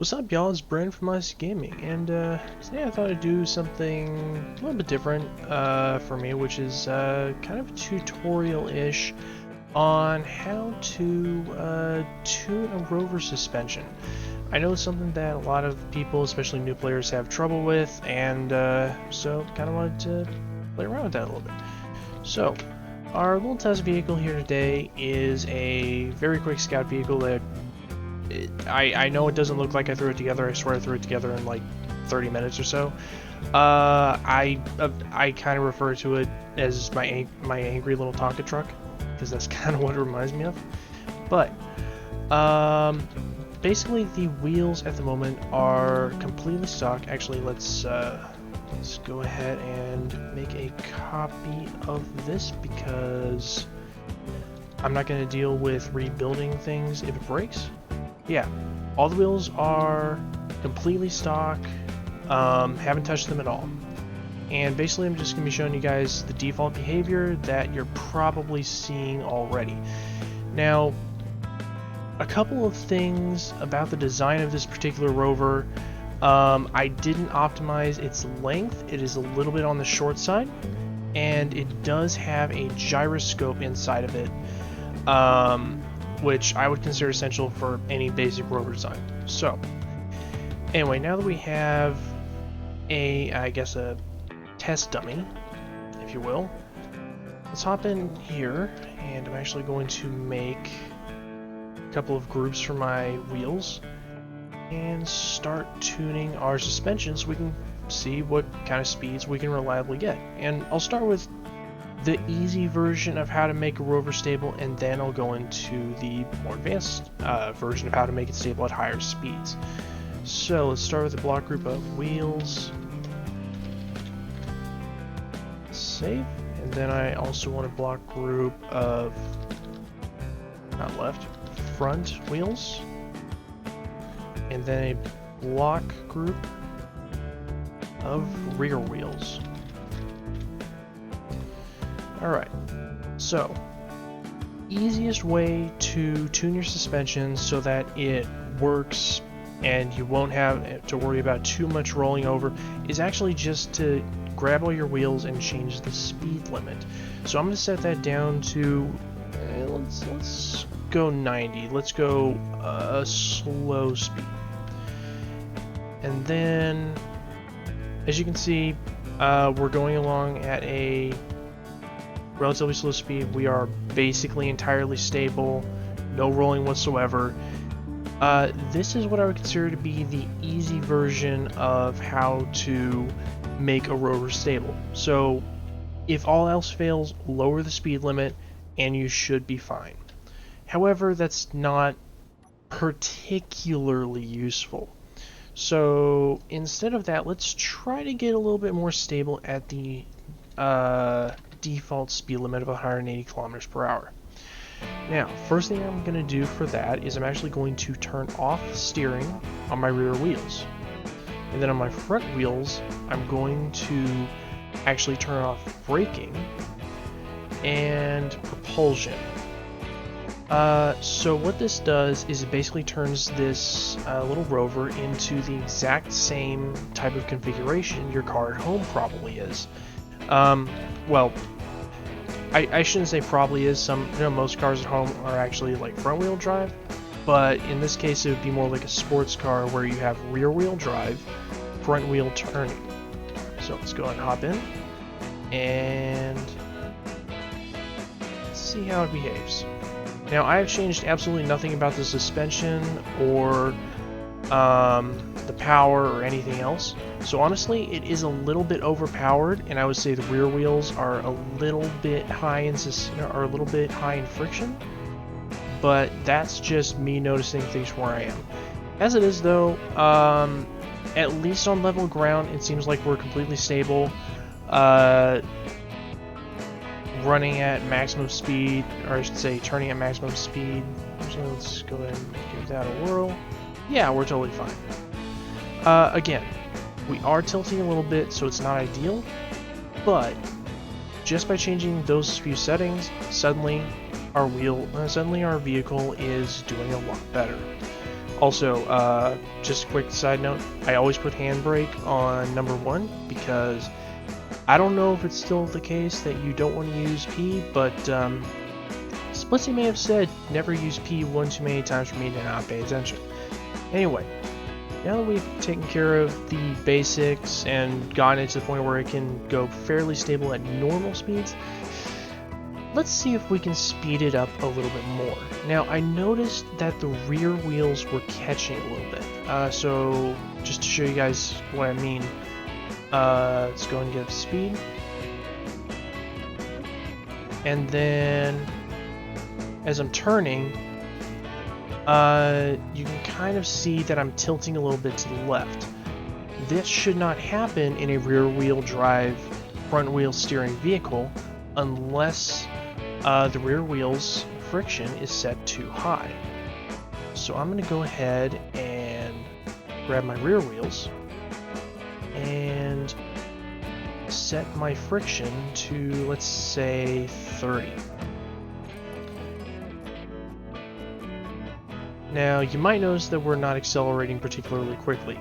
What's up, y'all? It's Brandon from Ice Gaming, and today I thought I'd do something a little bit different for me, which is kind of a tutorial-ish on how to tune a rover suspension. I know it's something that a lot of people, especially new players, have trouble with, and so kind of wanted to play around with that a little bit. So, our little test vehicle here today is a very quick scout vehicle that I know it doesn't look like I threw it together. I swear I threw it together in like 30 minutes or so. I kind of refer to it as my angry little Tonka truck, because that's kind of what it reminds me of. But basically the wheels at the moment are completely stock. Actually, let's go ahead and make a copy of this because I'm not going to deal with rebuilding things if it breaks. Yeah, all the wheels are completely stock, haven't touched them at all. And basically I'm just going to be showing you guys the default behavior that you're probably seeing already. Now, a couple of things about the design of this particular rover. I didn't optimize its length. It is a little bit on the short side, and it does have a gyroscope inside of it. Which I would consider essential for any basic rover design. So, anyway, now that we have I guess a test dummy, if you will, let's hop in here, and I'm actually going to make a couple of groups for my wheels and start tuning our suspension so we can see what kind of speeds we can reliably get. And I'll start with the easy version of how to make a rover stable, and then I'll go into the more advanced version of how to make it stable at higher speeds. So let's start with a block group of wheels. Save. And then I also want a block group of, not left, front wheels. And then a block group of rear wheels. Alright, so easiest way to tune your suspension so that it works and you won't have to worry about too much rolling over is actually just to grab all your wheels and change the speed limit. So I'm going to set that down to, let's go 90. Let's go a slow speed. And then, as you can see, we're going along at a relatively slow speed. We are basically entirely stable, no rolling whatsoever. This is what I would consider to be the easy version of how to make a rover stable. So if all else fails, lower the speed limit and you should be fine. However, that's not particularly useful. So instead of that, let's try to get a little bit more stable at the default speed limit of 180 kilometers per hour. Now, first thing I'm going to do for that is I'm actually going to turn off steering on my rear wheels. And then on my front wheels, I'm going to actually turn off braking and propulsion. So what this does is it basically turns this little rover into the exact same type of configuration your car at home probably is. Well, I shouldn't say probably is. Most cars at home are actually like front wheel drive, but in this case it would be more like a sports car where you have rear wheel drive, front wheel turning. So let's go ahead and hop in and let's see how it behaves. Now, I have changed absolutely nothing about the suspension or the power or anything else. So honestly, it is a little bit overpowered, and I would say the rear wheels are a little bit high in friction. But that's just me noticing things where I am. As it is, though, at least on level ground, it seems like we're completely stable. Running at maximum speed, or I should say turning at maximum speed. So let's go ahead and give that a whirl. Yeah, we're totally fine. Again, we are tilting a little bit, so it's not ideal, but just by changing those few settings, suddenly our vehicle is doing a lot better. Also, just a quick side note, I always put handbrake on number 1 because I don't know if it's still the case that you don't want to use P, but Splitsy may have said never use P one too many times for me to not pay attention. Anyway, now that we've taken care of the basics and gotten it to the point where it can go fairly stable at normal speeds, let's see if we can speed it up a little bit more. Now, I noticed that the rear wheels were catching a little bit. So, just to show you guys what I mean, let's go and get up to speed. And then, as I'm turning, you can kind of see that I'm tilting a little bit to the left. This should not happen in a rear-wheel drive, front-wheel steering vehicle unless the rear wheel's friction is set too high. So I'm going to go ahead and grab my rear wheels and set my friction to, let's say, 30. Now, you might notice that we're not accelerating particularly quickly.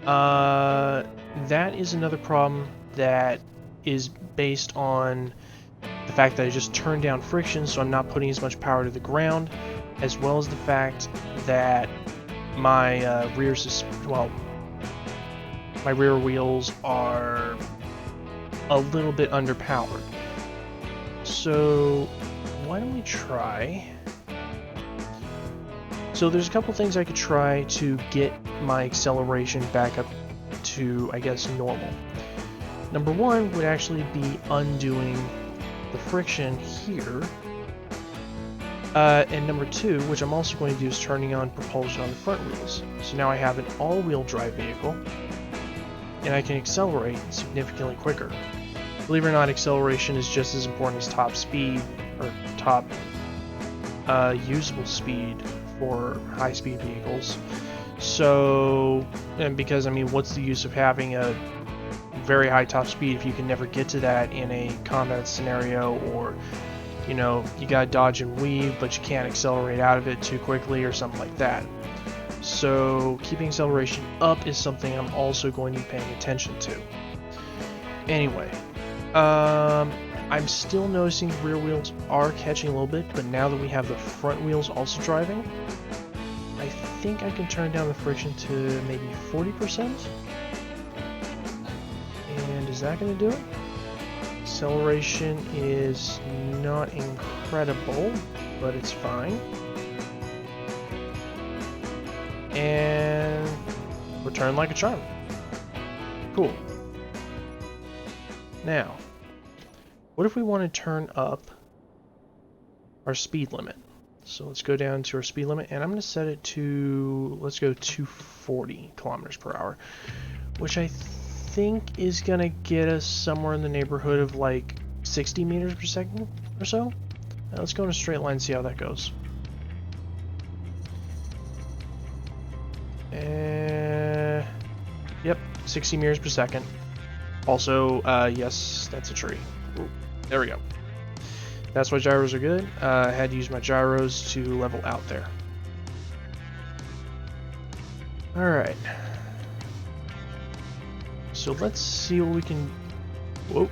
That is another problem that is based on the fact that I just turned down friction, so I'm not putting as much power to the ground, as well as the fact that my my rear wheels are a little bit underpowered. So why don't we try? So there's a couple things I could try to get my acceleration back up to, I guess, normal. Number 1 would actually be undoing the friction here. And number 2, which I'm also going to do, is turning on propulsion on the front wheels. So now I have an all-wheel drive vehicle, and I can accelerate significantly quicker. Believe it or not, acceleration is just as important as top speed, or top usable speed for high-speed vehicles. So, and because, I mean, what's the use of having a very high top speed if you can never get to that in a combat scenario, or, you know, you gotta dodge and weave but you can't accelerate out of it too quickly or something like that. So keeping acceleration up is something I'm also going to be paying attention to. Anyway, I'm still noticing the rear wheels are catching a little bit, but now that we have the front wheels also driving, I think I can turn down the friction to maybe 40%. And is that going to do it? Acceleration is not incredible, but it's fine. And return like a charm. Cool. Now, what if we want to turn up our speed limit? So let's go down to our speed limit, and I'm going to set it to, let's go 240 kilometers per hour, which I think is going to get us somewhere in the neighborhood of like 60 meters per second or so. Now let's go in a straight line and see how that goes. Yep, 60 meters per second. Also, yes, that's a tree. Ooh, there we go. That's why gyros are good. I had to use my gyros to level out there. Alright. So let's see what we can... Whoa.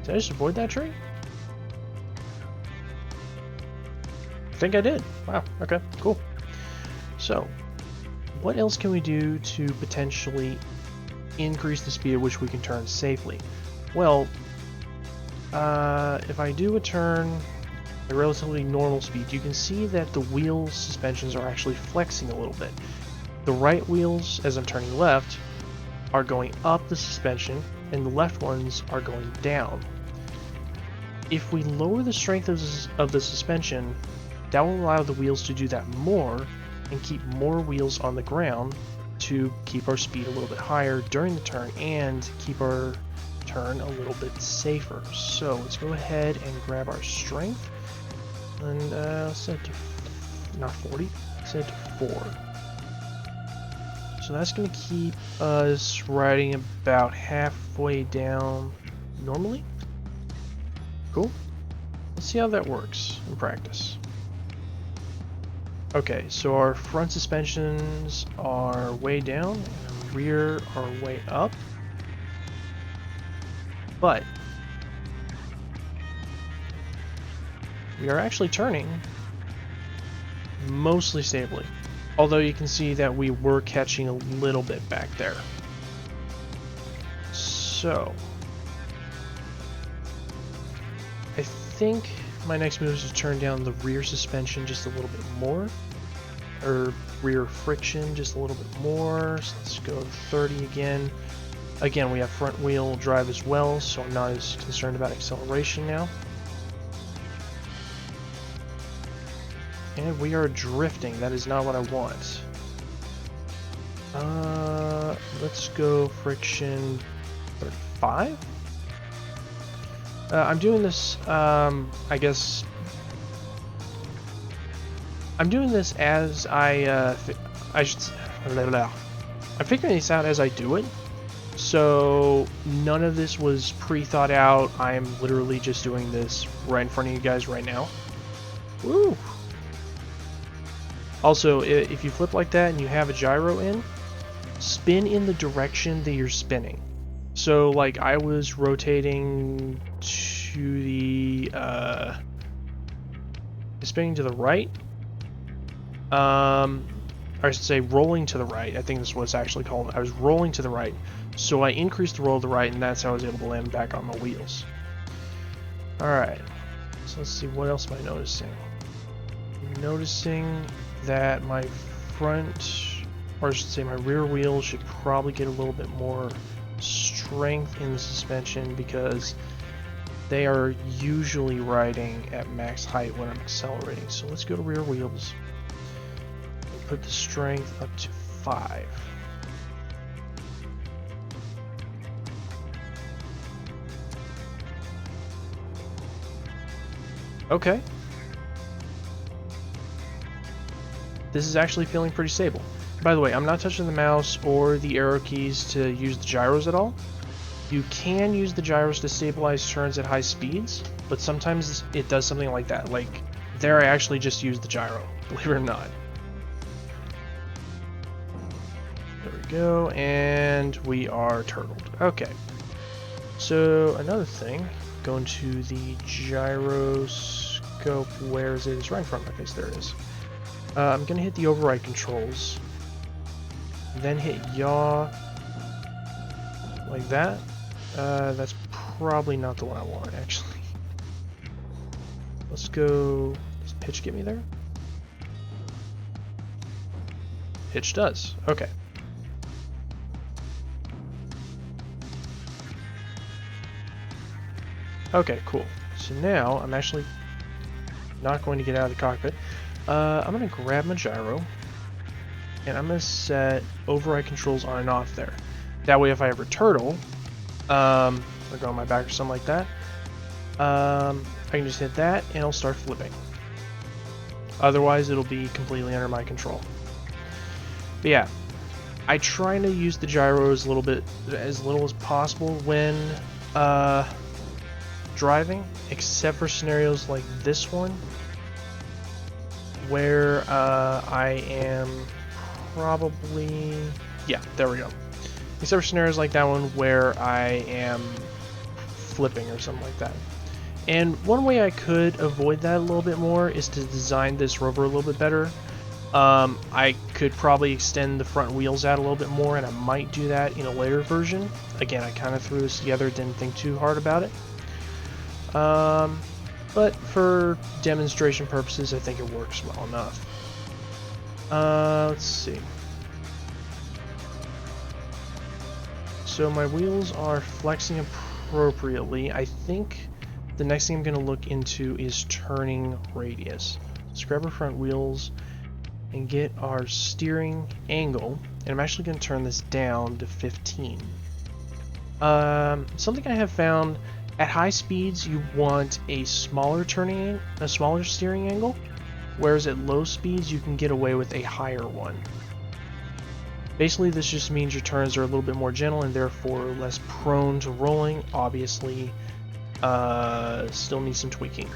Did I just avoid that tree? I think I did. Wow, okay, cool. So, what else can we do to potentially increase the speed at which we can turn safely? Well, if I do a turn at relatively normal speed, you can see that the wheel suspensions are actually flexing a little bit. The right wheels, as I'm turning left, are going up the suspension, and the left ones are going down. If we lower the strength of the suspension, that will allow the wheels to do that more and keep more wheels on the ground to keep our speed a little bit higher during the turn and keep our turn a little bit safer. So let's go ahead and grab our strength and set it to not 40, set it to 4. So that's going to keep us riding about halfway down normally. Cool. Let's see how that works in practice. Okay, so our front suspensions are way down, and our rear are way up. But we are actually turning mostly stably. Although you can see that we were catching a little bit back there. So I think my next move is to turn down the rear suspension just a little bit more. Or rear friction just a little bit more. So let's go 30 again. Again, we have front wheel drive as well, so I'm not as concerned about acceleration now. And we are drifting. That is not what I want. Let's go friction 35. I'm doing this, I guess... I'm doing this as I'm figuring this out as I do it. So none of this was pre-thought out. I am literally just doing this right in front of you guys right now. Woo! Also, if you flip like that and you have a gyro in, spin in the direction that you're spinning. So like I was rotating to the spinning to the right. Or I should say rolling to the right. I think this is what it's actually called. I was rolling to the right. So I increased the roll to the right, and that's how I was able to land back on my wheels. Alright. So let's see, what else am I noticing? I'm noticing that my front, or I should say my rear wheels should probably get a little bit more strength in the suspension because they are usually riding at max height when I'm accelerating. So let's go to rear wheels. Put the strength up to 5. Okay. This is actually feeling pretty stable. By the way, I'm not touching the mouse or the arrow keys to use the gyros at all. You can use the gyros to stabilize turns at high speeds, but sometimes it does something like that. Like, there I actually just used the gyro, believe it or not. There we go, and we are turtled. Okay. So, another thing, going to the gyroscope, where is it? It's right in front of my face, there it is. I'm going to hit the override controls, then hit yaw, like that. That's probably not the one I want, actually. Let's go, does pitch get me there? Pitch does, okay. Okay, cool. So now I'm actually not going to get out of the cockpit. I'm going to grab my gyro, and I'm going to set override controls on and off there. That way if I ever turtle, or go on my back or something like that, I can just hit that and it'll start flipping. Otherwise it'll be completely under my control. But yeah, I try to use the gyros a little bit, as little as possible when driving, except for scenarios like this one, where I am probably, yeah, there we go. Except for scenarios like that one where I am flipping or something like that. And one way I could avoid that a little bit more is to design this Rover a little bit better. I could probably extend the front wheels out a little bit more, and I might do that in a later version. Again, I kind of threw this together, didn't think too hard about it. But for demonstration purposes, I think it works well enough. Let's see. So my wheels are flexing appropriately. I think the next thing I'm going to look into is turning radius. Let's grab our front wheels and get our steering angle. And I'm actually going to turn this down to 15. Something I have found, at high speeds you want a smaller steering angle, whereas at low speeds you can get away with a higher one. Basically, this just means your turns are a little bit more gentle and therefore less prone to rolling. Obviously, still needs some tweaking.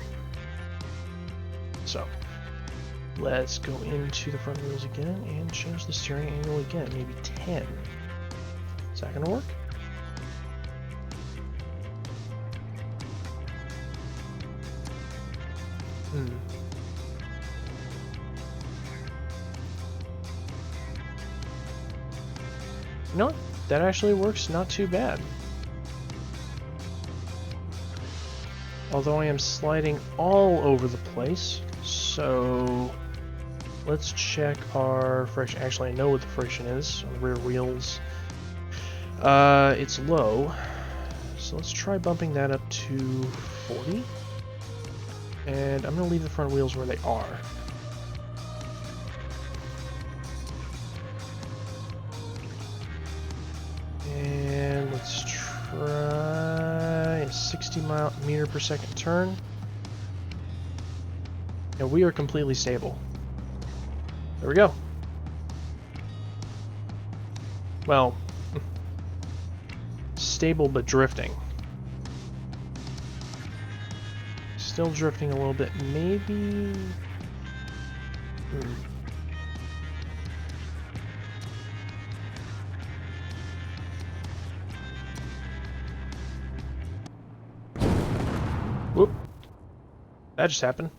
So, Let's go into the front wheels again and change the steering angle again, maybe 10. Is that gonna work? You know what? That actually works not too bad. Although I am sliding all over the place, so let's check our friction. Actually, I know what the friction is on the rear wheels. It's low, so let's try bumping that up to 40. And I'm going to leave the front wheels where they are. And let's try a 60 meter per second turn. And we are completely stable. There we go. Well, stable but drifting. Still drifting a little bit. Maybe... Whoop. That just happened.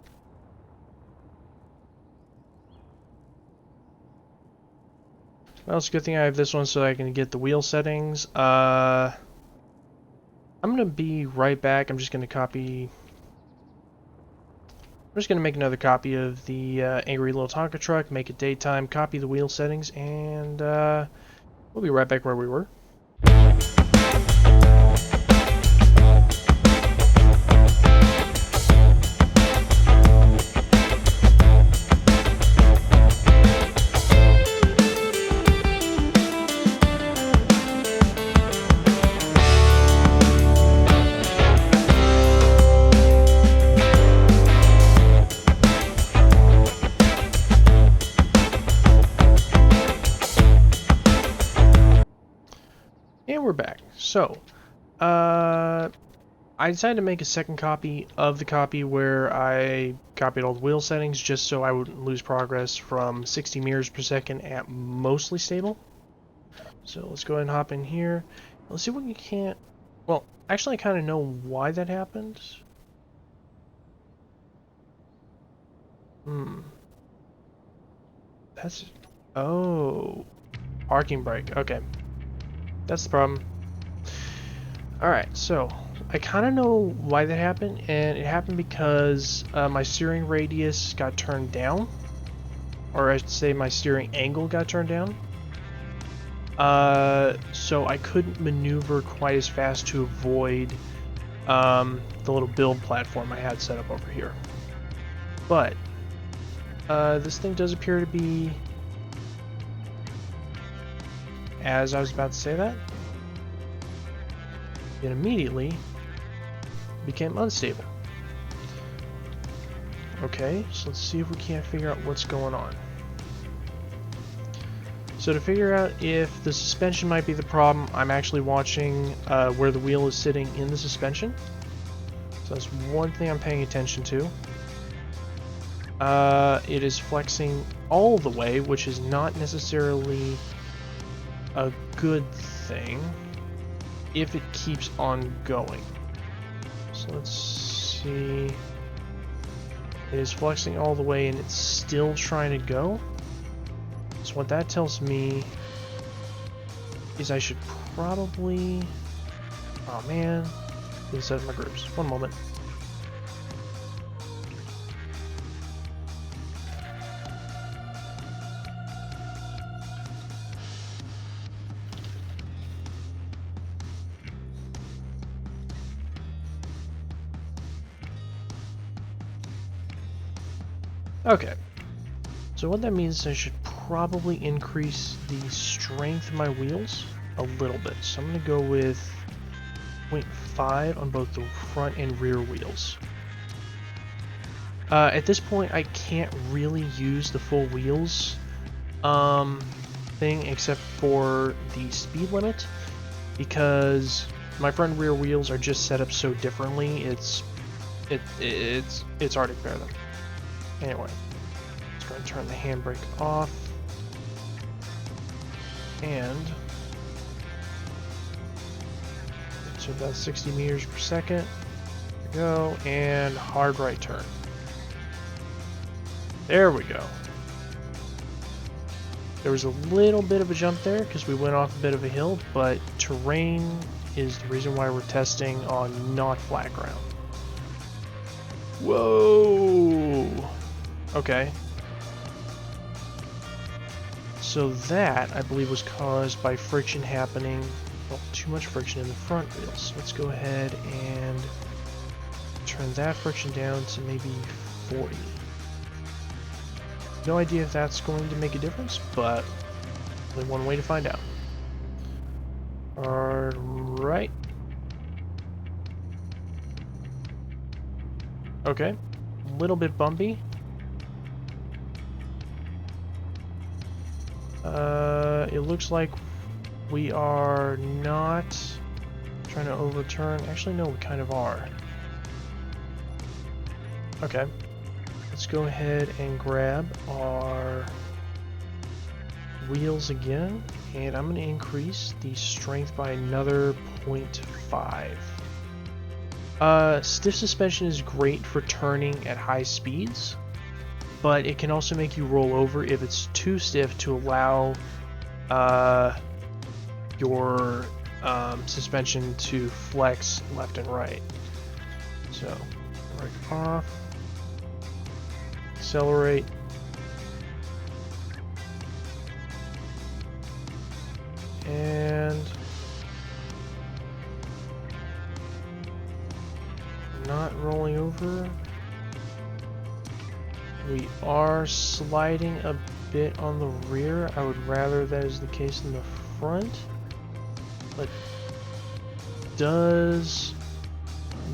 Well, it's a good thing I have this one so I can get the wheel settings. I'm going to be right back. I'm just going to make another copy of the Angry Little Tonka Truck, make it daytime, copy the wheel settings, and we'll be right back where we were. And we're back. So, I decided to make a second copy of the copy where I copied all the wheel settings just so I wouldn't lose progress from 60 meters per second at mostly stable. So let's go ahead and hop in here. Let's see what we can't... Well, actually I kind of know why that happened. That's... Oh. Parking brake. Okay. That's the problem. Alright, so I kind of know why that happened, and it happened because my steering radius got turned down, or I should say my steering angle got turned down. So I couldn't maneuver quite as fast to avoid the little build platform I had set up over here. But this thing does appear to be... As I was about to say that, it immediately became unstable. Okay, so let's see if we can't figure out what's going on. So to figure out if the suspension might be the problem, I'm actually watching where the wheel is sitting in the suspension. So that's one thing I'm paying attention to. It is flexing all the way, which is not necessarily a good thing if it keeps on going. So let's see. It is flexing all the way and it's still trying to go. So what that tells me is I should probably... Oh man, let's set my groups. One moment. Okay, so what that means is I should probably increase the strength of my wheels a little bit. So I'm going to go with 0.5 on both the front and rear wheels. At this point I can't really use the full wheels thing except for the speed limit, because my front and rear wheels are just set up so differently. It's hard to compare them. Anyway, let's go and and turn the handbrake off. And so about 60 meters per second. There we go, and hard right turn. There we go. There was a little bit of a jump there because we went off a bit of a hill, but terrain is the reason why we're testing on not flat ground. Whoa! Okay. So that, I believe, was caused by friction happening, well, too much friction in the front wheels. So let's go ahead and turn that friction down to maybe 40. No idea if that's going to make a difference, but only one way to find out. Alright. Okay. A little bit bumpy. It looks like we are not trying to overturn. Actually, no, we kind of are. Okay. Let's go ahead and grab our wheels again, and I'm going to increase the strength by another 0.5. Stiff suspension is great for turning at high speeds, but it can also make you roll over if it's too stiff to allow your suspension to flex left and right. So, right off, accelerate, and not rolling over. We are sliding a bit on the rear. I would rather that is the case in the front, but does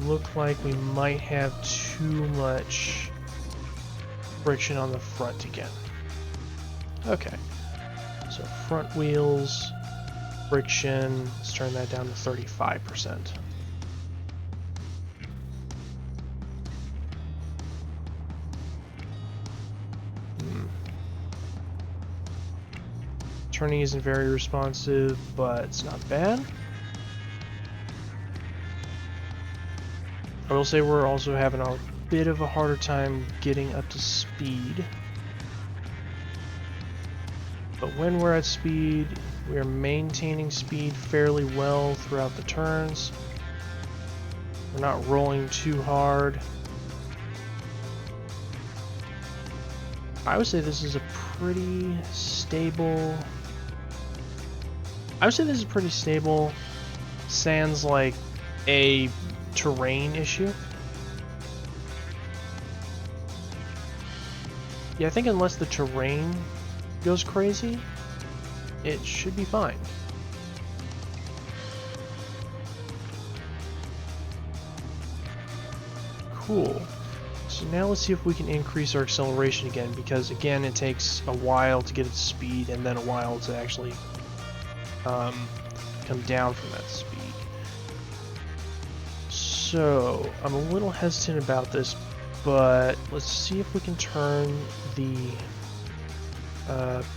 look like we might have too much friction on the front again. Okay, so front wheels friction, let's turn that down to 35%. Turning isn't very responsive, but it's not bad. I will say we're also having a bit of a harder time getting up to speed. But when we're at speed, we are maintaining speed fairly well throughout the turns. We're not rolling too hard. I would say this is a pretty stable... sans like a terrain issue. Yeah, I think unless the terrain goes crazy, it should be fine. Cool. So now let's see if we can increase our acceleration again, because again it takes a while to get it to speed and then a while to actually come down from that speed. So I'm a little hesitant about this, but let's see if we can turn the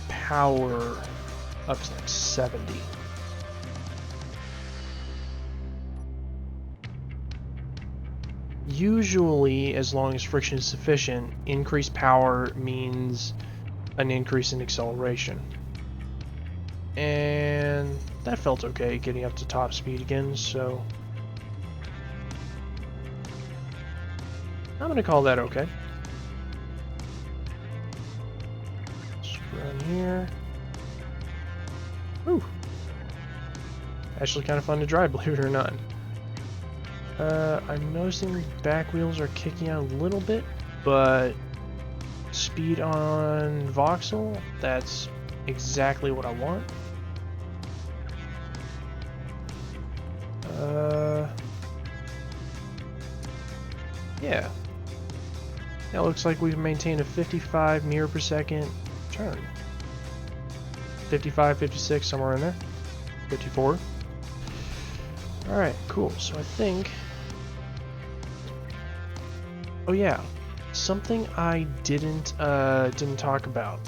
power up to like 70. Usually, as long as friction is sufficient, increased power means an increase in acceleration. And that felt okay, getting up to top speed again, so I'm gonna call that okay. Just run here. Woo! Actually kind of fun to drive, believe it or not. I'm noticing the back wheels are kicking out a little bit, but speed on voxel, that's exactly what I want. Yeah. Now it looks like we've maintained a 55 meter per second turn. 55, 56, somewhere in there. 54. Alright, cool. So I think... Oh yeah. something I didn't talk about.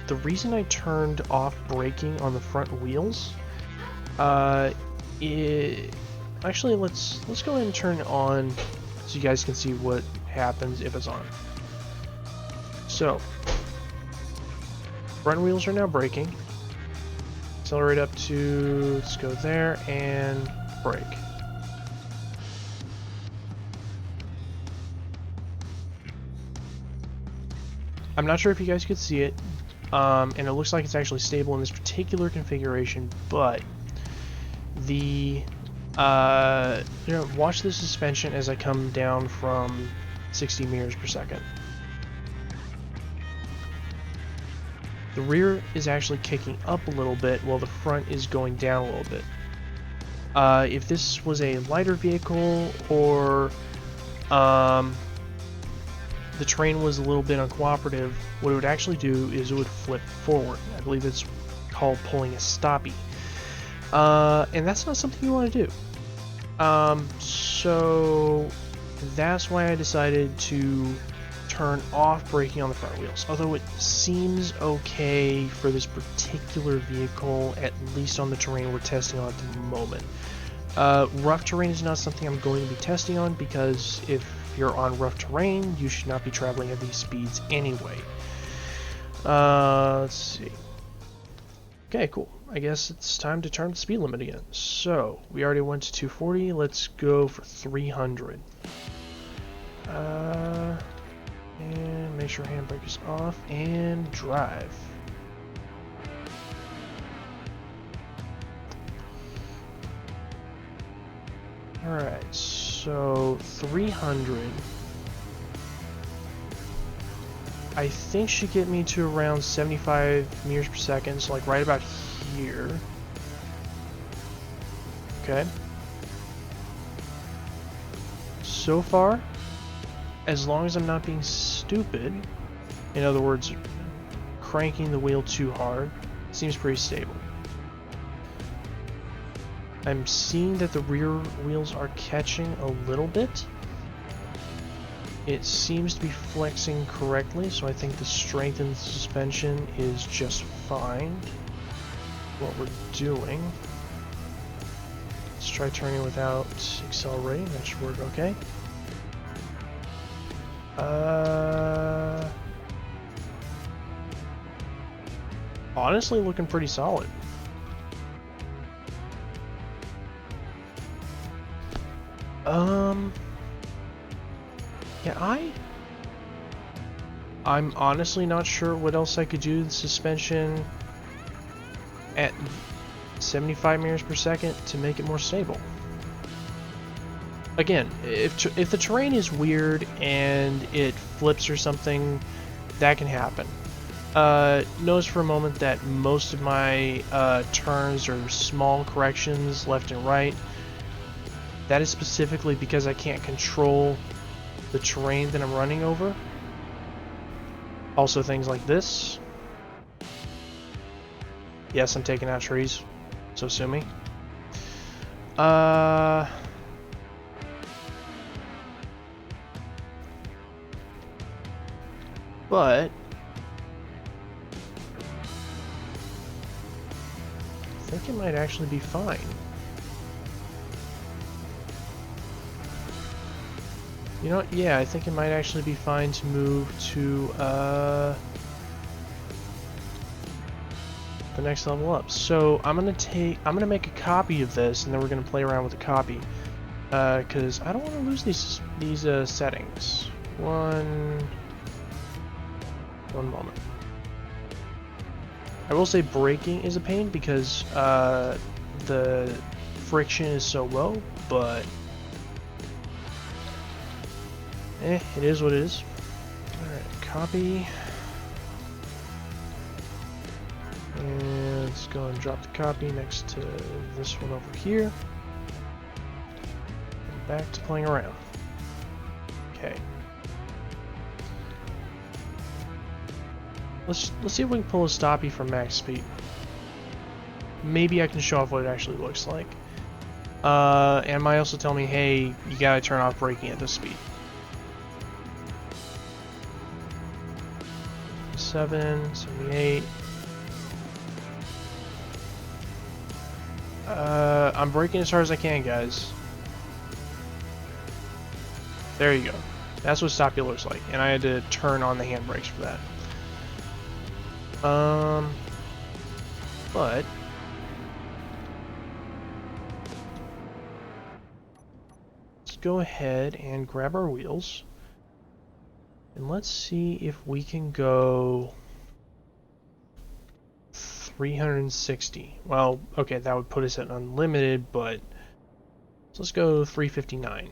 The reason I turned off braking on the front wheels, actually let's go ahead and turn it on so you guys can see what happens if it's on. So, front wheels are now braking. Accelerate up to, let's go there, and brake. I'm not sure if you guys could see it, and it looks like it's actually stable in this particular configuration, but the, watch the suspension as I come down from 60 meters per second. The rear is actually kicking up a little bit while the front is going down a little bit. If this was a lighter vehicle or the terrain was a little bit uncooperative, what it would actually do is it would flip forward. I believe it's called pulling a stoppie. And that's not something you want to do. So that's why I decided to turn off braking on the front wheels, although it seems okay for this particular vehicle, at least on the terrain we're testing on at the moment. Rough terrain is not something I'm going to be testing on, because if you're on rough terrain, you should not be traveling at these speeds anyway. Let's see. Okay, cool. I guess it's time to turn the speed limit again. So, we already went to 240, let's go for 300. And make sure handbrake is off and drive. Alright, so 300 I think should get me to around 75 meters per second, so like right about here. Okay. So far, as long as I'm not being stupid, in other words, cranking the wheel too hard, seems pretty stable. I'm seeing that the rear wheels are catching a little bit. It seems to be flexing correctly, so I think the strength in the suspension is just fine. What we're doing. Let's try turning without accelerating. That should work okay. Honestly, looking pretty solid. Yeah, I'm honestly not sure what else I could do to the suspension at 75 meters per second to make it more stable. Again, if the terrain is weird and it flips or something, that can happen. Notice for a moment that most of my turns are small corrections left and right. That is specifically because I can't control the terrain that I'm running over. Also things like this. Yes, I'm taking out trees, so sue me. But I think it might actually be fine. You know what? Yeah, I think it might actually be fine to move to the next level up. So I'm gonna make a copy of this, and then we're gonna play around with the copy, because I don't want to lose these settings. One moment. I will say braking is a pain because the friction is so low, but it is what it is. Alright, copy. And let's go and drop the copy next to this one over here. And back to playing around. Okay. Let's see if we can pull a stoppie from max speed. Maybe I can show off what it actually looks like. And it might also tell me, hey, you gotta turn off braking at this speed. 77, 78. I'm braking as hard as I can, guys. There you go. That's what stoppie looks like, and I had to turn on the handbrakes for that. But let's go ahead and grab our wheels, and let's see if we can go 360. Well, okay, that would put us at unlimited, but let's go 359.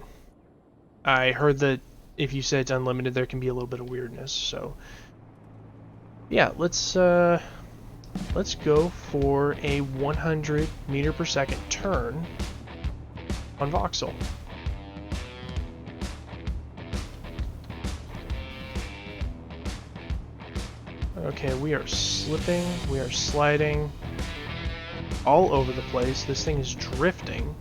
I heard that if you say it's unlimited, there can be a little bit of weirdness. So, yeah, let's go for a 100 meter per second turn on Voxel. Okay, we are slipping, we are sliding all over the place. This thing is drifting.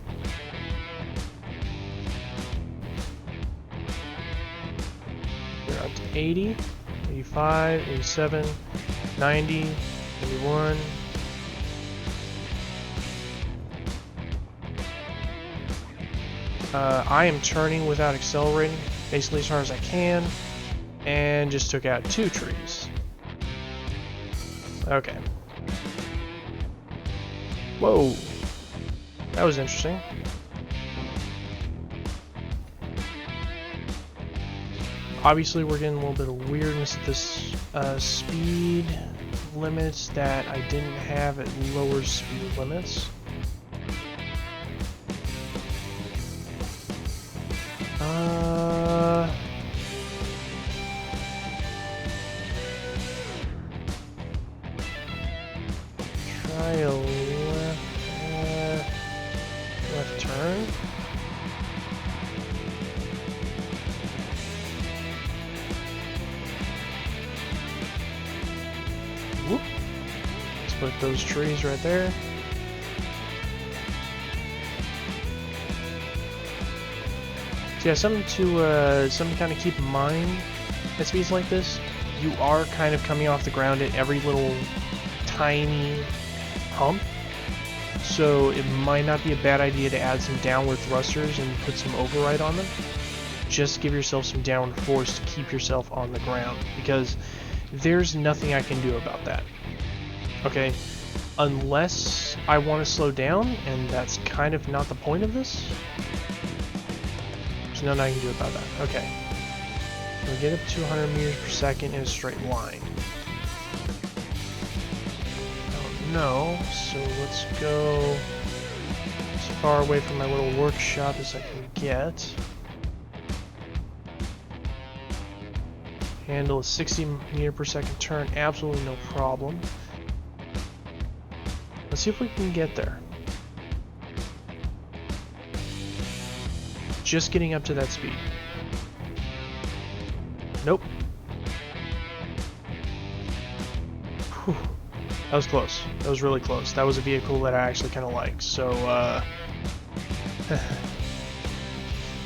We're up to 80, 85, 87, 90, 91. I am turning without accelerating, basically as hard as I can, and just took out 2 trees. Okay. Whoa. That was interesting. Obviously, we're getting a little bit of weirdness at this speed limits that I didn't have at lower speed limits. Try a left turn. Whoop. Let's put those trees right there. So yeah, something to kind of keep in mind at speeds like this. You are kind of coming off the ground at every little tiny hump, so it might not be a bad idea to add some downward thrusters and put some override on them. Just give yourself some downward force to keep yourself on the ground, because there's nothing I can do about that. Okay, unless I want to slow down, and that's kind of not the point of this. There's nothing I can do about that. Okay, we get up to 200 meters per second in a straight line. No, so let's go as far away from my little workshop as I can get. Handle a 60 meter per second turn, absolutely no problem. Let's see if we can get there. Just getting up to that speed. Nope. Whew. That was close. That was really close. That was a vehicle that I actually kind of like. So,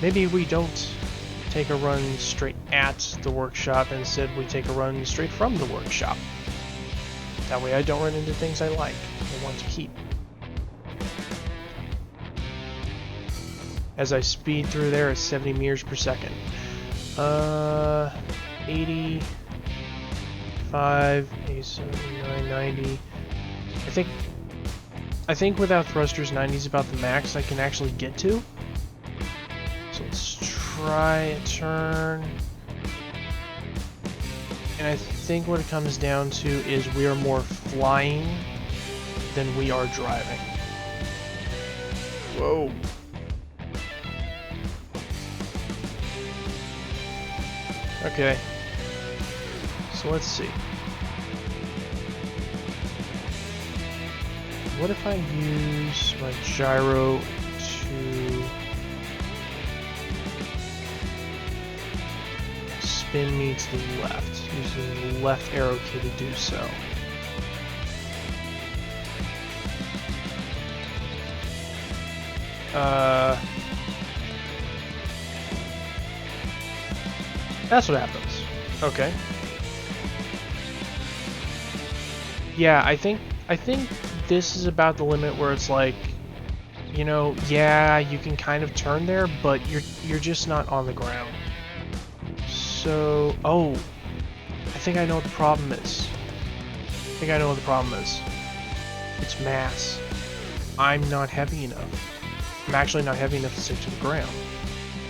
maybe we don't take a run straight at the workshop. Instead, we take a run straight from the workshop. That way I don't run into things I like and want to keep. As I speed through there at 70 meters per second. 80... 89, 90. I think without thrusters, 90 is about the max I can actually get to. So let's try a turn. And I think what it comes down to is we are more flying than we are driving. Whoa. Okay. So let's see. What if I use my gyro to spin me to the left, using the left arrow key to do so? That's what happens. Okay. Yeah, I think this is about the limit where it's like, you know, yeah, you can kind of turn there, but you're just not on the ground. So, oh, I think I know what the problem is. I think I know what the problem is. It's mass. I'm not heavy enough. I'm actually not heavy enough to stick to the ground.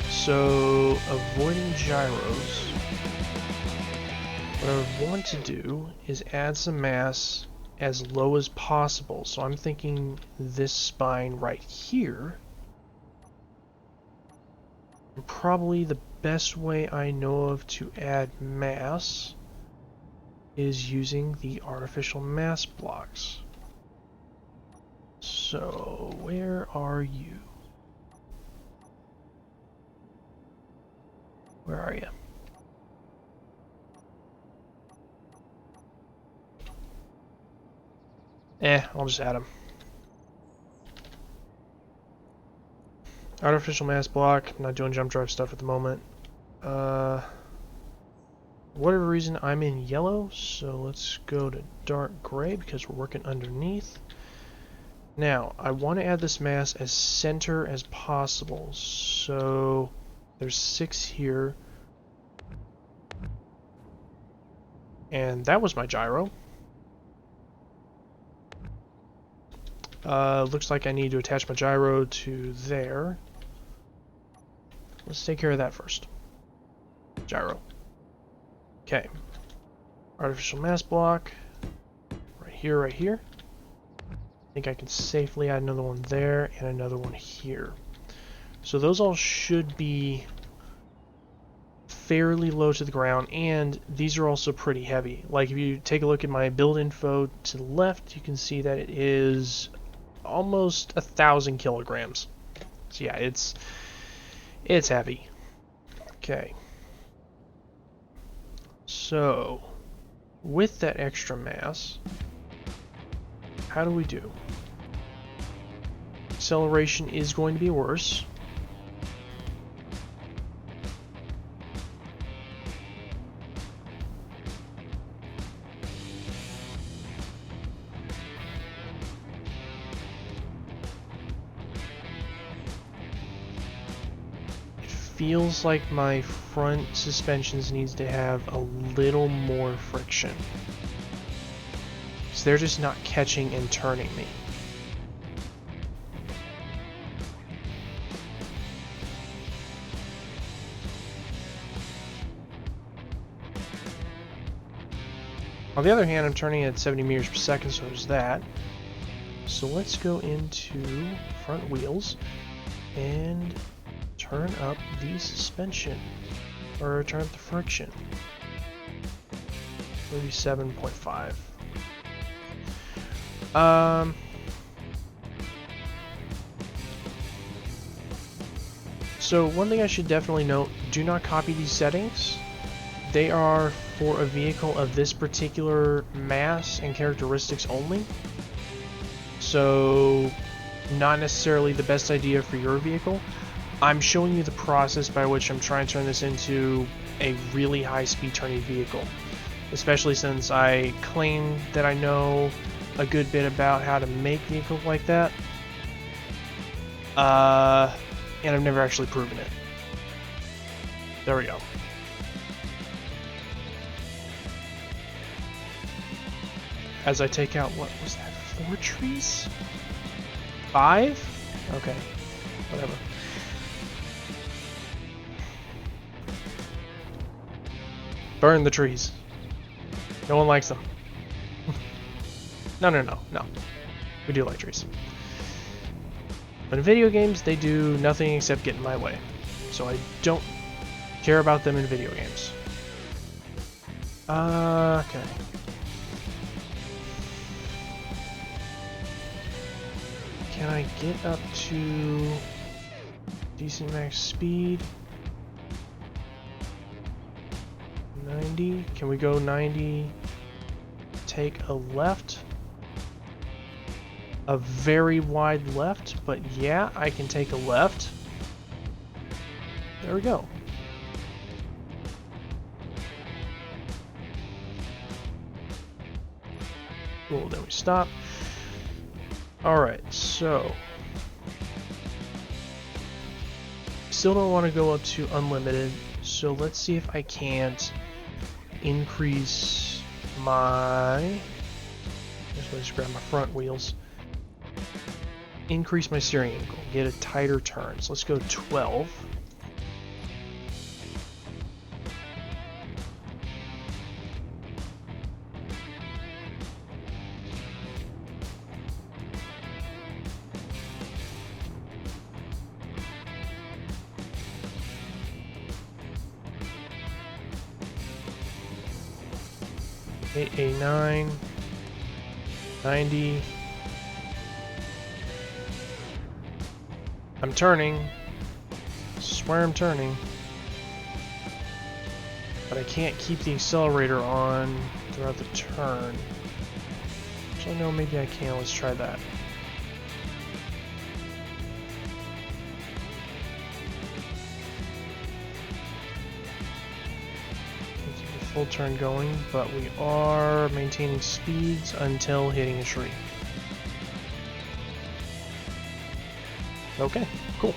So, avoiding gyros, what I want to do is add some mass as low as possible. So I'm thinking this spine right here. And probably the best way I know of to add mass is using the artificial mass blocks. So, where are you? Where are you? I'll just add them. Artificial mass block. I'm not doing jump drive stuff at the moment. Whatever reason, I'm in yellow, so let's go to dark gray because we're working underneath. Now, I want to add this mass as center as possible. So, there's 6 here. And that was my gyro. Looks like I need to attach my gyro to there. Let's take care of that first. Gyro. Okay. Artificial mass block. Right here, right here. I think I can safely add another one there and another one here. So those all should be fairly low to the ground, and these are also pretty heavy. Like if you take a look at my build info to the left, you can see that it is almost 1,000 kilograms. So yeah, it's heavy. Okay. So with that extra mass, how do we do? Acceleration is going to be worse. It feels like my front suspensions needs to have a little more friction. So they're just not catching and turning me. On the other hand, I'm turning at 70 meters per second, so there's that. So let's go into front wheels and turn up the suspension, or turn up the friction. 37.5. So one thing I should definitely note, do not copy these settings. They are for a vehicle of this particular mass and characteristics only. So not necessarily the best idea for your vehicle. I'm showing you the process by which I'm trying to turn this into a really high speed turning vehicle. Especially since I claim that I know a good bit about how to make vehicles like that. And I've never actually proven it. There we go. As I take out, what was that, 4 trees? 5? Okay, whatever. Burn the trees. No one likes them. No. We do like trees. But in video games, they do nothing except get in my way. So I don't care about them in video games. Okay. Can I get up to decent max speed? 90? Can we go 90? Take a left? A very wide left, but yeah, I can take a left. There we go. Cool, then we stop. Alright, so still don't want to go up to unlimited, so let's see if I can't increase my... Just grab my front wheels. Increase my steering angle, get a tighter turn. So let's go 12. A9, 90. I'm turning. I swear I'm turning. But I can't keep the accelerator on throughout the turn. Actually, no, maybe I can. Let's try that. Full turn going, but we are maintaining speeds until hitting a tree. Okay, cool.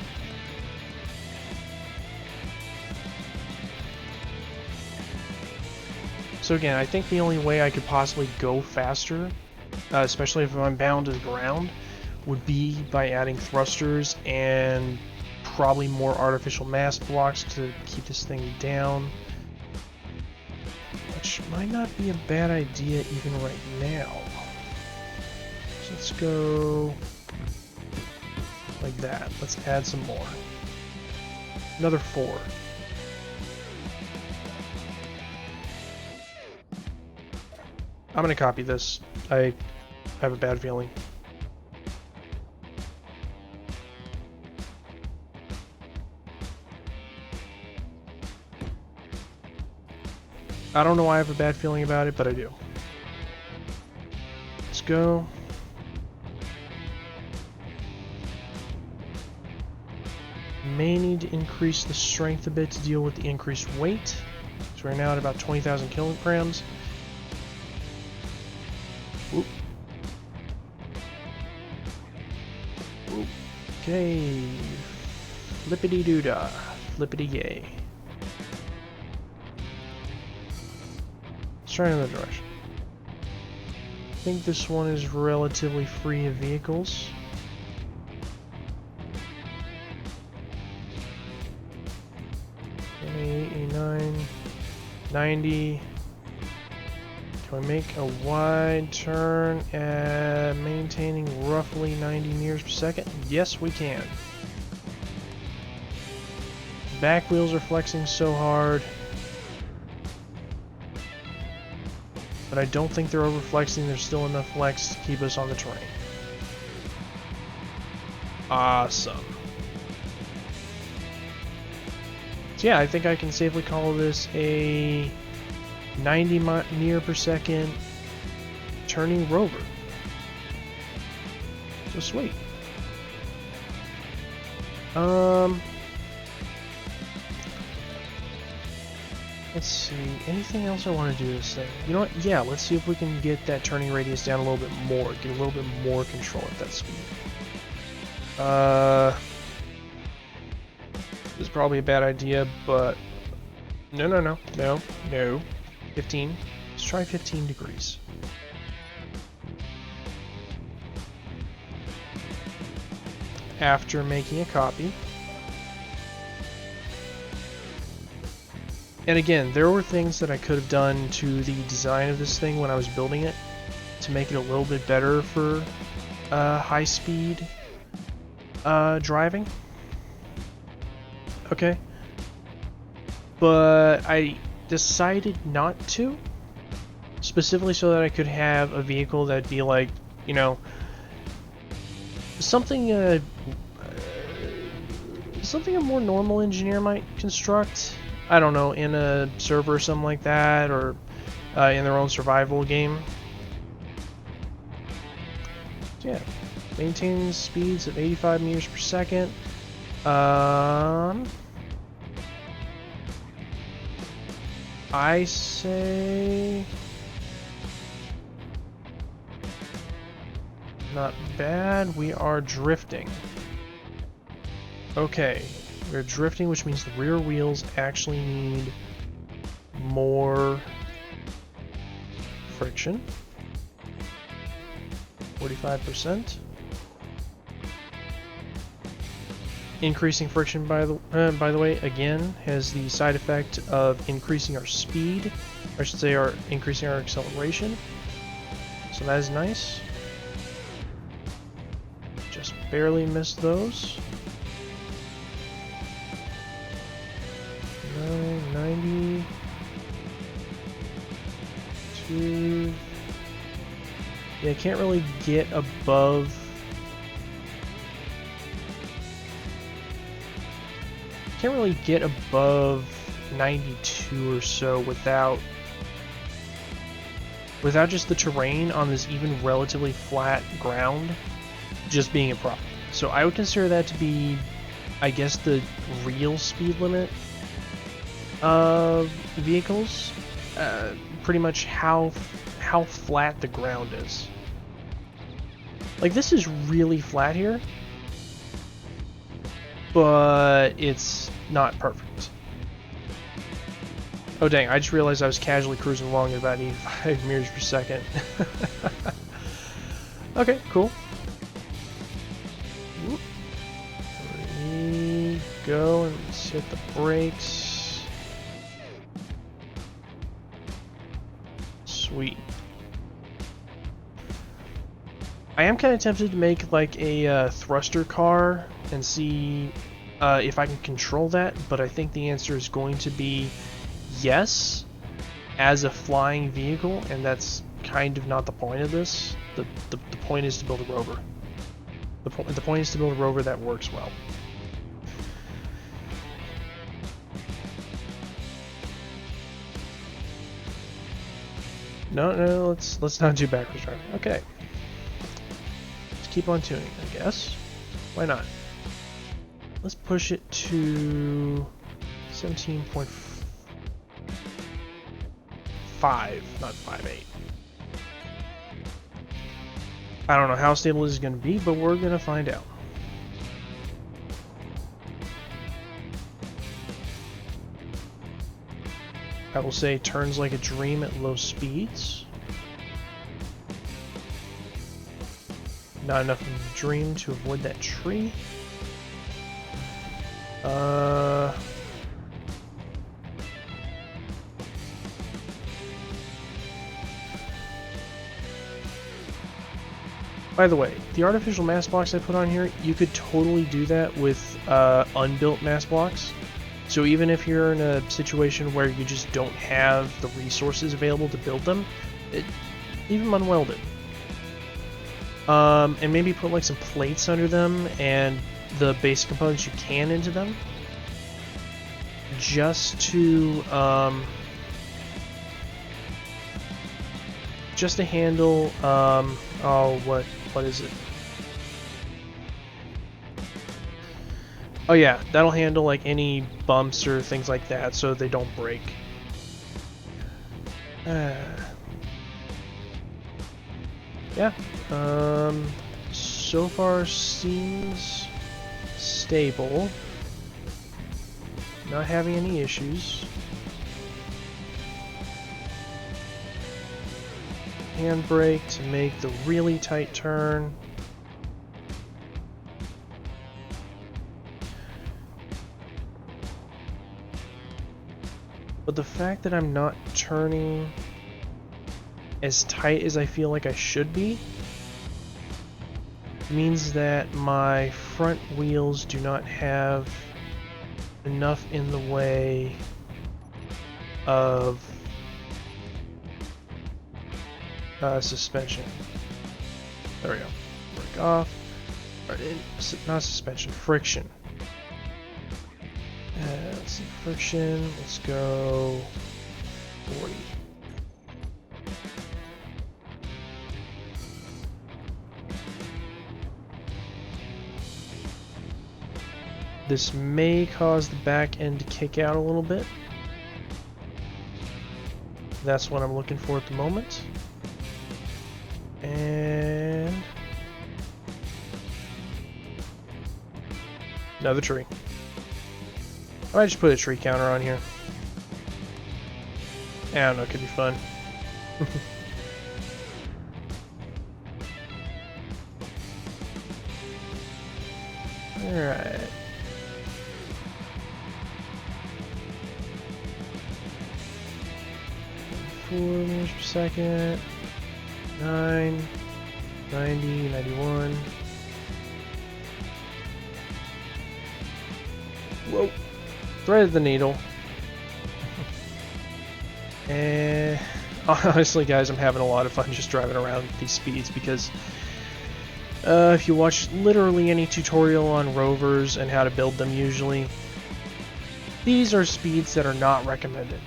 So again, I think the only way I could possibly go faster, especially if I'm bound to the ground, would be by adding thrusters and probably more artificial mass blocks to keep this thing down. Which might not be a bad idea even right now. So let's go like that. Let's add some more. Another 4. I'm gonna copy this. I have a bad feeling. I don't know why I have a bad feeling about it, but I do. Let's go. May need to increase the strength a bit to deal with the increased weight. So we're now at about 20,000 kilograms. Oop. Oop. Okay. Flippity doo dah. Flippity yay. Try another direction. I think this one is relatively free of vehicles. A9, 90. Can we make a wide turn at maintaining roughly 90 meters per second? Yes, we can. Back wheels are flexing so hard. But I don't think they're overflexing. There's still enough flex to keep us on the terrain. Awesome. So yeah, I think I can safely call this a 90 meter per second turning Rover. So sweet. Let's see, anything else I want to do to this thing? You know what? Yeah, let's see if we can get that turning radius down a little bit more, get a little bit more control at that speed. This is probably a bad idea, but no. 15. Let's try 15 degrees. After making a copy. And again, there were things that I could have done to the design of this thing when I was building it to make it a little bit better for high-speed driving. Okay. But I decided not to, specifically so that I could have a vehicle that'd be like, you know, something a more normal engineer might construct. I don't know, in a server or something like that, or in their own survival game. So yeah, maintain speeds of 85 meters per second. I say not bad. We are drifting. Okay, we're drifting, which means the rear wheels actually need more friction. 45%. Increasing friction, by the way, again, has the side effect of increasing our speed. Or I should say, increasing our acceleration. So that is nice. Just barely missed those. 90. 2. Yeah, I can't really get above. Can't really get above 92 or so without just the terrain on this even relatively flat ground just being a problem. So I would consider that to be, I guess, the real speed limit of vehicles. Pretty much how flat the ground is. Like, this is really flat here, but it's not perfect. Oh dang, I just realized I was casually cruising along at about 85 meters per second. Okay, cool. Whoop. There we go, and let's hit the brakes. Sweet. I am kind of tempted to make like a thruster car and see if I can control that, but I think the answer is going to be yes, as a flying vehicle, and that's kind of not the point of this. The point is to build a rover. The point is to build a rover that works well. No, let's not do backwards driving. Okay. Let's keep on tuning, I guess. Why not? Let's push it to 17.5, not 5.8. I don't know how stable this is going to be, but we're going to find out. I will say turns like a dream at low speeds. Not enough of a dream to avoid that tree. By the way, the artificial mass blocks I put on here, you could totally do that with unbuilt mass blocks. So even if you're in a situation where you just don't have the resources available to build them, leave them unwelded. And maybe put like some plates under them and the basic components you can into them, just to handle oh, what is it? Oh yeah, that'll handle like any bumps or things like that, so they don't break. Yeah. So far seems stable. Not having any issues. Handbrake to make the really tight turn. But the fact that I'm not turning as tight as I feel like I should be means that my front wheels do not have enough in the way of suspension. There we go. Break off. Not suspension, friction. Let's see, friction. Let's go 40. This may cause the back end to kick out a little bit. That's what I'm looking for at the moment. And Another tree. I might just put a tree counter on here. I don't know, it could be fun. Alright. Meters per second. 9, 90, 91. Whoa. Threaded the needle. And honestly, guys, I'm having a lot of fun just driving around at these speeds because if you watch literally any tutorial on rovers and how to build them usually, these are speeds that are not recommended.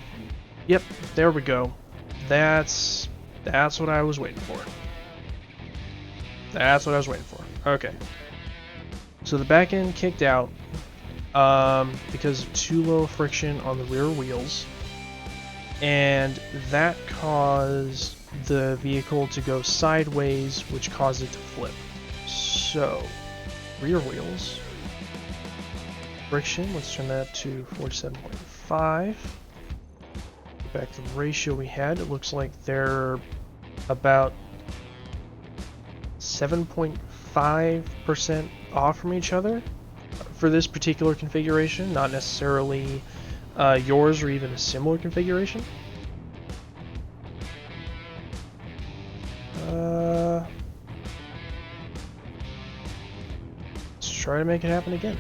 Yep, there we go. That's what I was waiting for. That's what I was waiting for. Okay. So the back end kicked out because of too low friction on the rear wheels, and that caused the vehicle to go sideways, which caused it to flip. So, rear wheels, friction, let's turn that to 47.5. Back to the ratio we had, it looks like they're about 7.5% off from each other for this particular configuration, not necessarily yours or even a similar configuration. Let's try to make it happen again.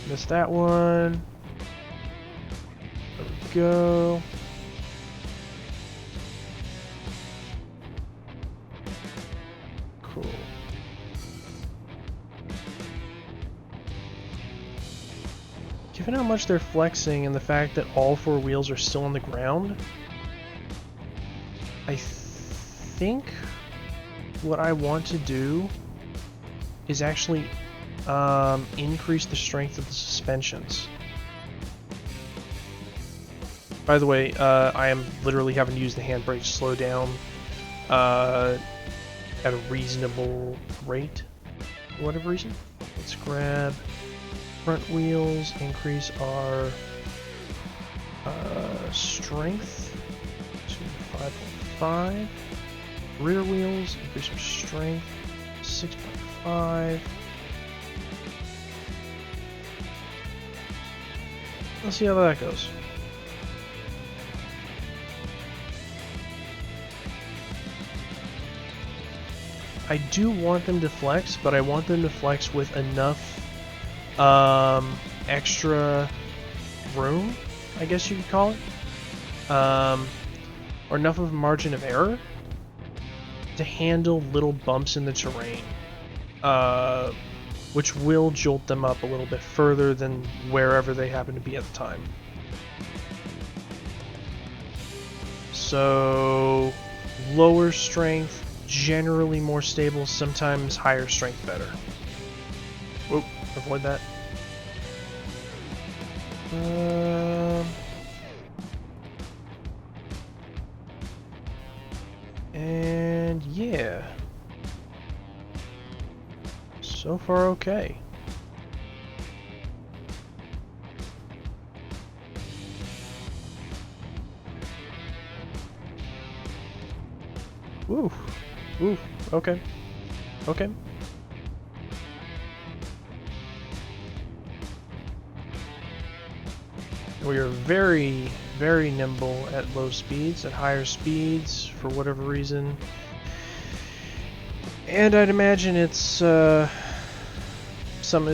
Missed that one. There we go. Cool. Given how much they're flexing and the fact that all four wheels are still on the ground, I think what I want to do is actually increase the strength of the suspensions. By the way, I am literally having to use the handbrake to slow down at a reasonable rate for whatever reason. Let's grab front wheels, increase our strength to 5.5. Rear wheels, increase our strength 6.5. Let's see how that goes. I do want them to flex, but I want them to flex with enough extra room, I guess you could call it, or enough of a margin of error to handle little bumps in the terrain, which will jolt them up a little bit further than wherever they happen to be at the time. So, lower strength, generally more stable, sometimes higher strength better. Whoop, avoid that. And yeah. So far, okay. Ooh. Ooh. Okay. Okay. We are very, very nimble at low speeds, at higher speeds, for whatever reason. And I'd imagine it's something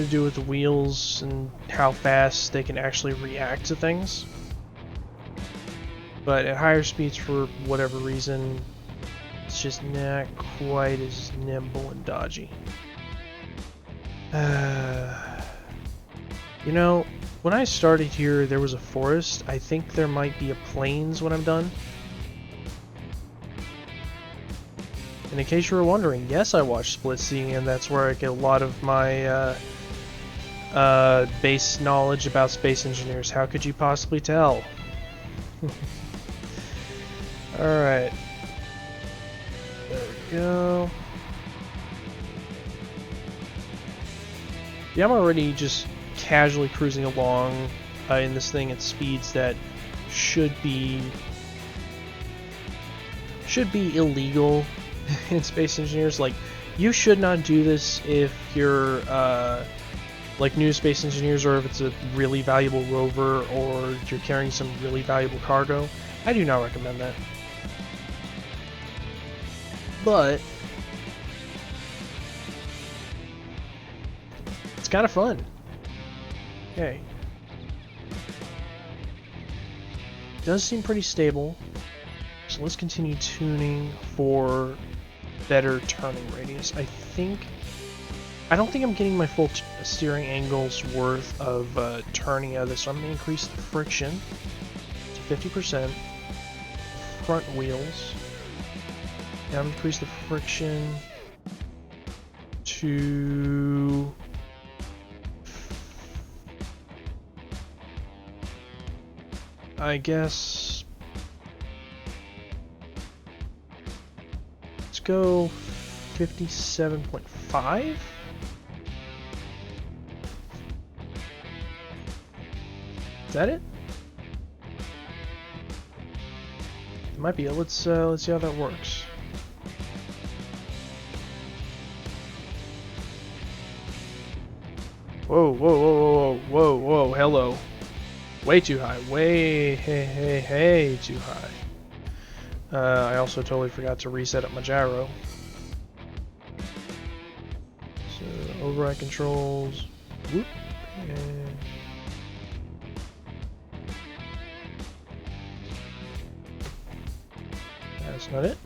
to do with the wheels and how fast they can actually react to things. But at higher speeds, for whatever reason, it's just not quite as nimble and dodgy. You know, when I started here, there was a forest. I think there might be a plains when I'm done. And in case you were wondering, yes, I watch Split Scene, and that's where I get a lot of my base knowledge about space engineers. How could you possibly tell? Alright. There we go. Yeah, I'm already just casually cruising along in this thing at speeds that should be illegal in Space Engineers. Like, you should not do this if you're like new Space Engineers, or if it's a really valuable rover, or you're carrying some really valuable cargo. I do not recommend that. But it's kind of fun. Okay. It does seem pretty stable. So let's continue tuning for better turning radius. I don't think I'm getting my full steering angles worth of turning out of this, so I'm going to increase the friction to 50%. Front wheels. And I'm going to increase the friction to... I guess... let's go 57.5? Is that it? It might be. Let's see how that works. Whoa, whoa, whoa, whoa, whoa, whoa, hello. Way too high. Way too high. I also totally forgot to reset up my gyro. So, override controls. Whoop. And that's not it.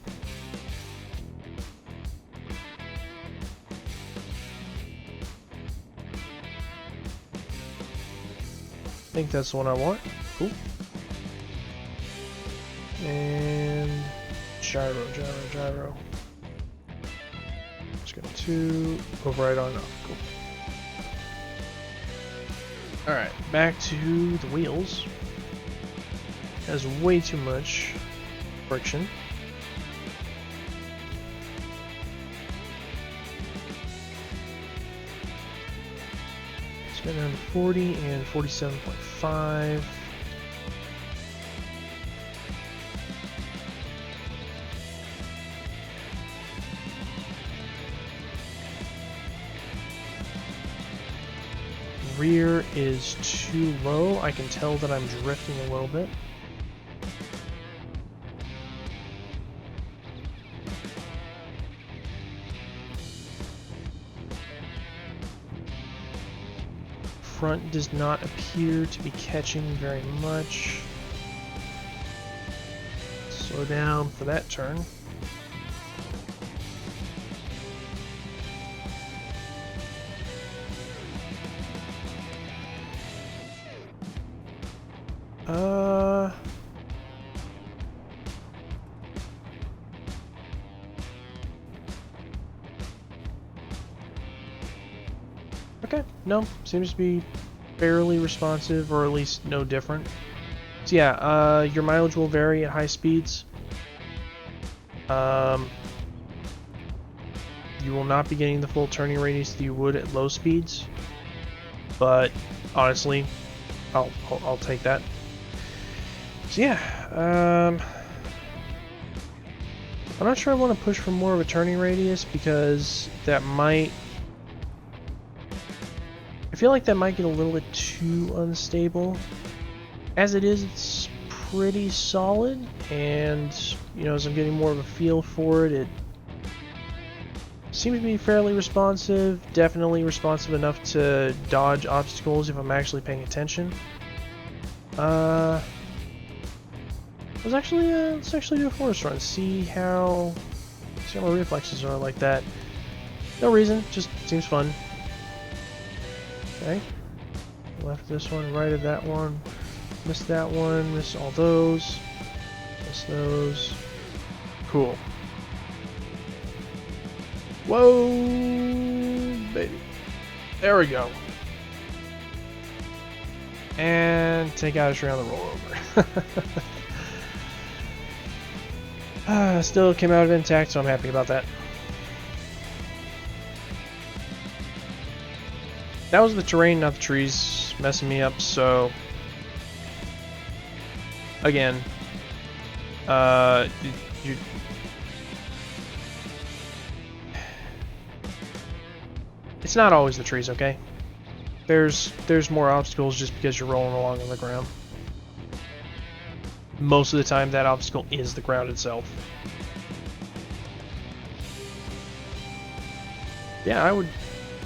I think that's the one I want. Cool. And gyro. Just got 2. Override on off. Cool. Alright, back to the wheels. Has way too much friction. Spin down to 40 and 47.5. Rear is too low. I can tell that I'm drifting a little bit. Front does not appear to be catching very much. Slow down for that turn. Okay, no, seems to be fairly responsive, or at least no different. So yeah, your mileage will vary at high speeds. You will not be getting the full turning radius that you would at low speeds, but honestly, I'll take that. So yeah, I'm not sure I want to push for more of a turning radius, because that might... I feel like that might get a little bit too unstable. As it is, it's pretty solid, and you know, as I'm getting more of a feel for it, it seems to be fairly responsive. Definitely responsive enough to dodge obstacles if I'm actually paying attention. Let's actually do a forest run. See how my reflexes are like that. No reason, just seems fun. Okay. Left this one, right of that one. Missed that one, miss all those. Miss those. Cool. Whoa, baby. There we go. And take out a tree on the rollover. Still came out intact, so I'm happy about that. That was the terrain, not the trees, messing me up. So again, you. It's not always the trees, okay? There's more obstacles just because you're rolling along on the ground. Most of the time, that obstacle is the ground itself. Yeah, I would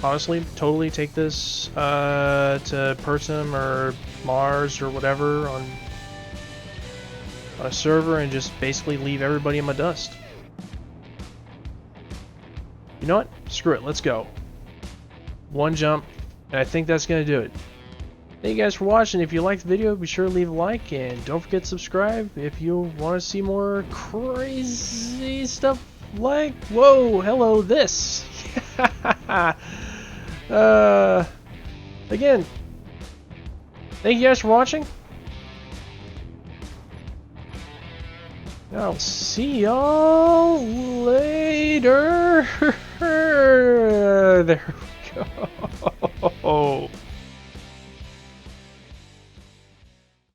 honestly totally take this to Pertum or Mars or whatever on a server and just basically leave everybody in my dust. You know what? Screw it. Let's go. One jump, and I think that's going to do it. Thank you guys for watching. If you liked the video, be sure to leave a like, and don't forget to subscribe if you want to see more crazy stuff like, whoa, hello, this. Again, thank you guys for watching. I'll see y'all later. There we go.